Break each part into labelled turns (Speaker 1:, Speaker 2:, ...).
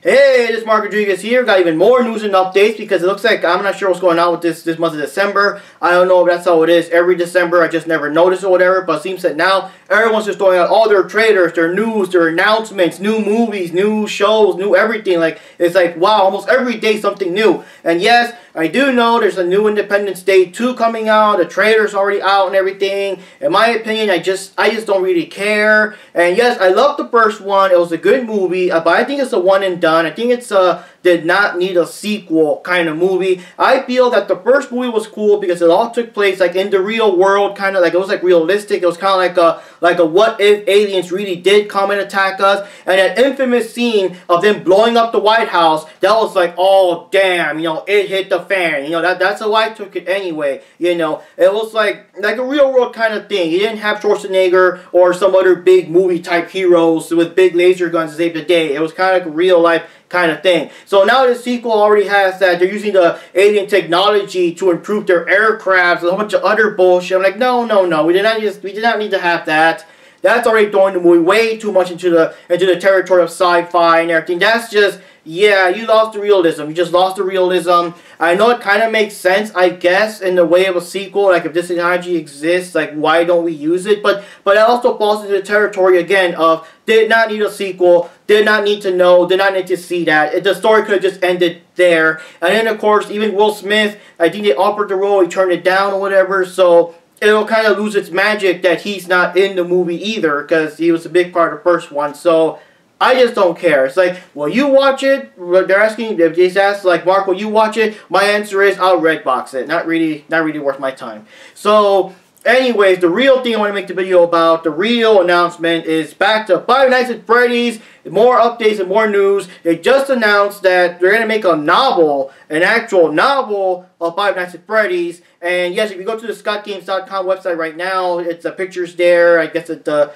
Speaker 1: Hey, this is Mark Rodriguez here. Got even more news and updates because it looks like I'm not sure what's going on with this month of December. I don't know if that's how it is every December. I just never noticed or whatever. But it seems that now everyone's just throwing out all their trailers, their news, their announcements, new movies, new shows, new everything. Like it's like wow, almost every day something new. And yes, I do know there's a new Independence Day 2 coming out. The trailer's already out and everything. In my opinion, I just don't really care. And yes, I loved the first one. It was a good movie, but I think it's a one and done. I think it's did not need a sequel kind of movie. I feel that the first movie was cool because it all took place like in the real world, kind of like it was like realistic. It was kind of like a what if aliens really did come and attack us. And that infamous scene of them blowing up the White House, that was like, oh damn, you know, it hit the fan. You know, that's how I took it anyway. You know, it was like a real world kind of thing. You didn't have Schwarzenegger or some other big movie type heroes with big laser guns to save the day. It was kind of like a real life kind of thing. So now the sequel already has that they're using the alien technology to improve their aircrafts and a whole bunch of other bullshit. I'm like, no, we did not need to have that. That's already throwing the movie way too much into the territory of sci-fi and everything. That's just, yeah, you lost the realism. You just lost the realism. I know it kind of makes sense, I guess, in the way of a sequel. Like, if this technology exists, like, why don't we use it? But it also falls into the territory, again, of did not need a sequel, did not need to know, did not need to see that. The story could have just ended there. And then, of course, even Will Smith, I think they offered the role, he turned it down or whatever, so it'll kind of lose its magic that he's not in the movie either, because he was a big part of the first one. So I just don't care. It's like, will you watch it? They're asking, if they ask, like, Mark, will you watch it? My answer is, I'll Redbox it. Not really worth my time. So, anyways, the real thing I want to make the video about, the real announcement is back to Five Nights at Freddy's. More updates and more news. They just announced that they're going to make a novel, an actual novel of Five Nights at Freddy's. And yes, if you go to the scottgames.com website right now, it's the pictures there. I guess it's the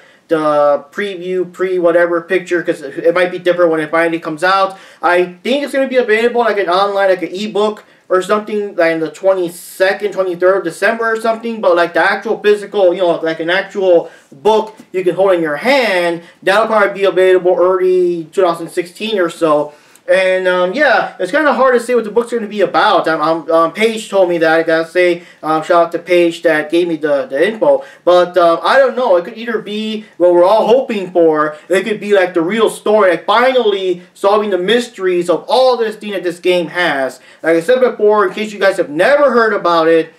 Speaker 1: preview, pre-whatever picture, because it might be different when it finally comes out. I think it's going to be available like an online, like an ebook or something, like in the 22nd, 23rd of December or something, but like the actual physical, you know, like an actual book you can hold in your hand, that'll probably be available early 2016 or so. And yeah, it's kind of hard to say what the book's going to be about. Paige told me that. I gotta say, shout out to Paige that gave me the info. But I don't know. It could either be what we're all hoping for. It could be like the real story, like finally solving the mysteries of all this thing that this game has. Like I said before, in case you guys have never heard about it,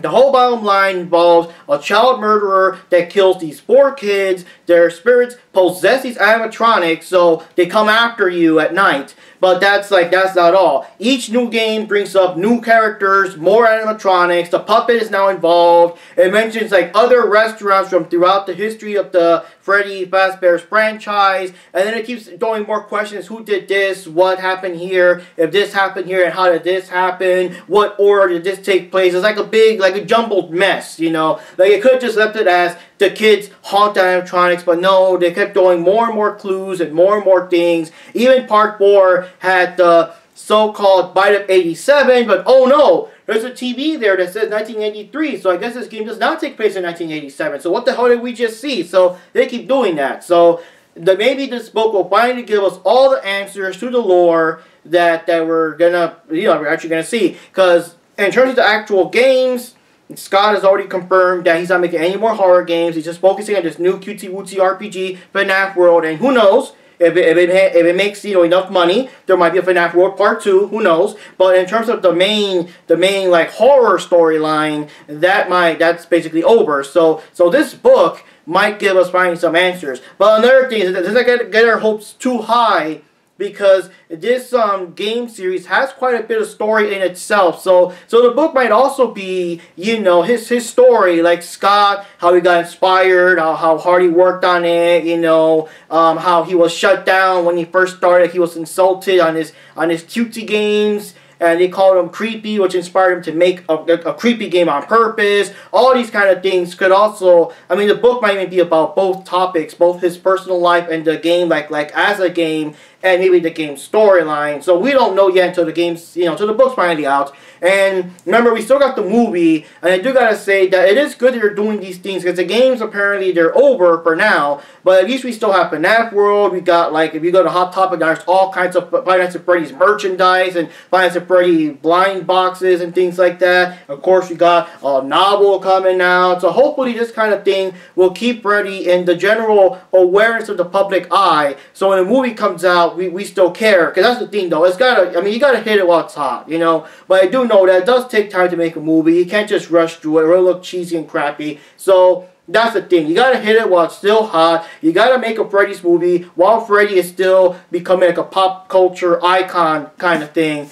Speaker 1: the whole bottom line involves a child murderer that kills these 4 kids. Their spirits possess these animatronics, so they come after you at night. But that's not all. Each new game brings up new characters, more animatronics. The puppet is now involved. It mentions like other restaurants from throughout the history of the Freddy Fazbear's franchise. And then it keeps throwing more questions. Who did this? What happened here? If this happened here, and how did this happen? What order did this take place? It's like a big, like a jumbled mess, you know? Like it could have just left it as the kids haunt the animatronics, but no, they kept throwing more and more clues and more things. Even part 4 had the so-called Bite of 87, but oh no, there's a TV there that says 1983, so I guess this game does not take place in 1987. So what the hell did we just see? So they keep doing that. So maybe this book will finally give us all the answers to the lore that we're gonna, you know, we're actually gonna see. Because in terms of the actual games, Scott has already confirmed that he's not making any more horror games. He's just focusing on this new cutesy-wootsy RPG FNAF world, and who knows, if it makes, you know, enough money, there might be a FNAF World Part 2, who knows. But in terms of the main like horror storyline, that's basically over. So this book might give us finally some answers. But another thing is that let's not get our hopes too high, because this game series has quite a bit of story in itself. So the book might also be, you know, his story, like Scott, how he got inspired, how hard he worked on it, you know, how he was shut down when he first started. He was insulted on his cutesy games, and they called him creepy, which inspired him to make a creepy game on purpose. All these kind of things could also, I mean, the book might even be about both topics, both his personal life and the game, like as a game. and maybe the game's storyline. So we don't know yet until the game's, until the book's finally out. And remember, we still got the movie, and I do gotta say that it is good that they're doing these things, because the games, apparently, they're over for now, but at least we still have FNAF World. We got, like, if you go to Hot Topic, there's all kinds of Five Nights at Freddy's merchandise, and Five Nights at Freddy blind boxes, and things like that. Of course, we got a novel coming out, so hopefully this kind of thing will keep Freddy in the general awareness of the public eye, so when a movie comes out, we still care, because that's the thing, though. It's gotta, I mean, you gotta hit it while it's hot, but I do know that it does take time to make a movie. You can't just rush through it, or it'll look cheesy and crappy. So that's the thing. You gotta hit it while it's still hot. You gotta make a Freddy's movie while Freddy is still becoming like a pop culture icon kind of thing,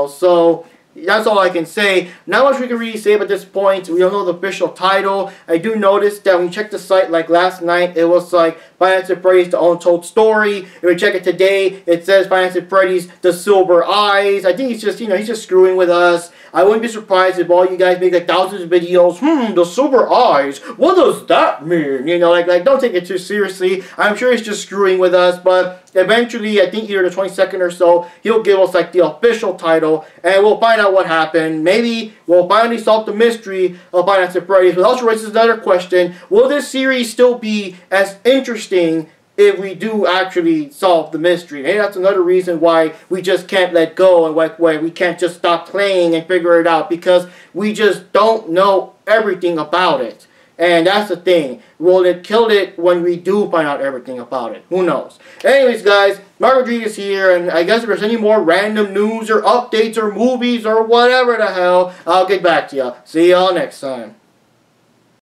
Speaker 1: So that's all I can say. Not much we can really say at this point. We don't know the official title. I do notice that when you check the site, like last night, it was like Five Nights at Freddy's The Untold Story. If we check it today, it says Five Nights at Freddy's The Silver Eyes. I think he's just, he's just screwing with us. I wouldn't be surprised if all you guys make like thousands of videos. The Silver Eyes. What does that mean? Like don't take it too seriously. I'm sure he's just screwing with us, but eventually, I think either the 22nd or so, he'll give us like the official title, and we'll find out what happened. Maybe we'll finally solve the mystery of Five Nights at Freddy's. But also raises another question: will this series still be as interesting if we do actually solve the mystery? Maybe that's another reason why we just can't let go, and why we can't just stop playing and figure it out, because we just don't know everything about it. And that's the thing. Will it kill it when we do find out everything about it? Who knows? Anyways, guys, Mark Rodriguez here, and I guess if there's any more random news or updates or movies or whatever the hell, I'll get back to you. See y'all next time.